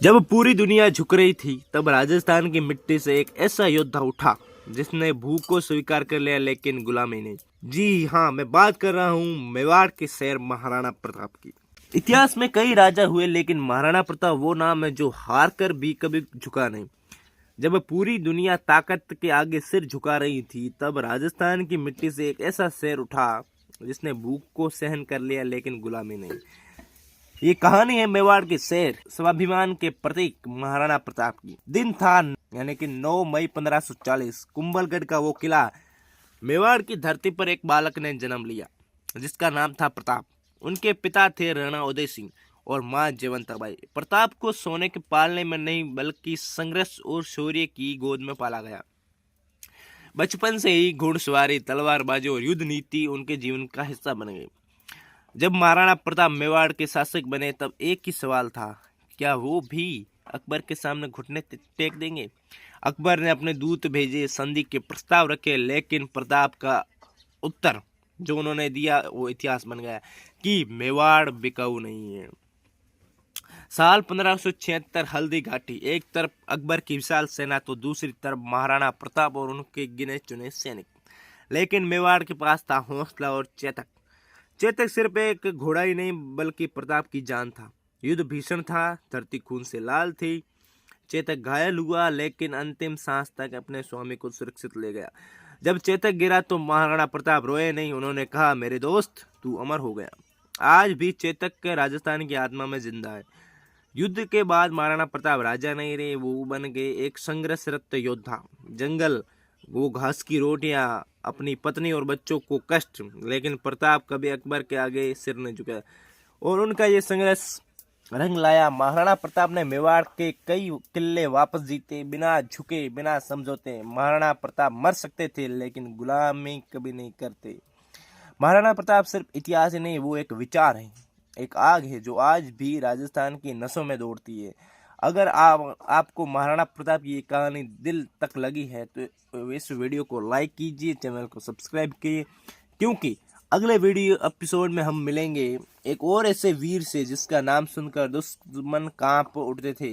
जब पूरी दुनिया झुक रही थी तब राजस्थान की मिट्टी से एक ऐसा योद्धा उठा जिसने भूख को स्वीकार कर लिया लेकिन गुलामी नहीं। जी हाँ, मैं बात कर रहा हूँ मेवाड़ के शेर महाराणा प्रताप की। इतिहास में कई राजा हुए लेकिन महाराणा प्रताप वो नाम है जो हार कर भी कभी झुका नहीं। जब पूरी दुनिया ताकत के आगे सिर झुका रही थी तब राजस्थान की मिट्टी से एक ऐसा शेर उठा जिसने भूख को सहन कर लिया लेकिन गुलामी नहीं। ये कहानी है मेवाड़ के शेर स्वाभिमान के प्रतीक महाराणा प्रताप की। दिन था यानी कि 9 मई 1540। कुंभलगढ़ का वो किला मेवाड़ की धरती पर एक बालक ने जन्म लिया जिसका नाम था प्रताप। उनके पिता थे राणा उदय सिंह और माँ जयवंताबाई। प्रताप को सोने के पालने में नहीं बल्कि संघर्ष और शौर्य की गोद में पाला गया। बचपन से ही घुड़सवारी, तलवारबाजी और युद्ध नीति उनके जीवन का हिस्सा बन गई। जब महाराणा प्रताप मेवाड़ के शासक बने तब एक ही सवाल था, क्या वो भी अकबर के सामने घुटने टेक देंगे। अकबर ने अपने दूत भेजे, संधि के प्रस्ताव रखे, लेकिन प्रताप का उत्तर जो उन्होंने दिया वो इतिहास बन गया कि मेवाड़ बिकाऊ नहीं है। साल 1576 हल्दी घाटी। एक तरफ अकबर की विशाल सेना तो दूसरी तरफ महाराणा प्रताप और उनके गिने चुने सैनिक। लेकिन मेवाड़ के पास था हौसला और चेतक। चेतक सिर्फ एक घोड़ा ही नहीं बल्कि प्रताप की जान था। युद्ध भीषण था, धरती खून से लाल थी। चेतक घायल हुआ लेकिन अंतिम सांस तक अपने स्वामी को सुरक्षित ले गया। जब चेतक गिरा तो महाराणा प्रताप रोए नहीं, उन्होंने कहा, मेरे दोस्त तू अमर हो गया। आज भी चेतक के राजस्थान की आत्मा में जिंदा है। युद्ध के बाद महाराणा प्रताप राजा नहीं रहे, वो बन गए एक संघर्षरत योद्धा। जंगल, वो घास की रोटियां, अपनी पत्नी और बच्चों को कष्ट, लेकिन प्रताप कभी अकबर के आगे सिर नहीं झुका और उनका ये संघर्ष रंग लाया। महाराणा प्रताप ने मेवाड़ के कई किले वापस जीते, बिना झुके, बिना समझौते। महाराणा प्रताप मर सकते थे लेकिन गुलामी कभी नहीं करते। महाराणा प्रताप सिर्फ इतिहास ही नहीं, वो एक विचार है, एक आग है जो आज भी राजस्थान की नसों में दौड़ती है। अगर आपको महाराणा प्रताप की ये कहानी दिल तक लगी है तो इस वीडियो को लाइक कीजिए, चैनल को सब्सक्राइब कीजिए, क्योंकि अगले वीडियो एपिसोड में हम मिलेंगे एक और ऐसे वीर से जिसका नाम सुनकर दुश्मन कांप उठते थे।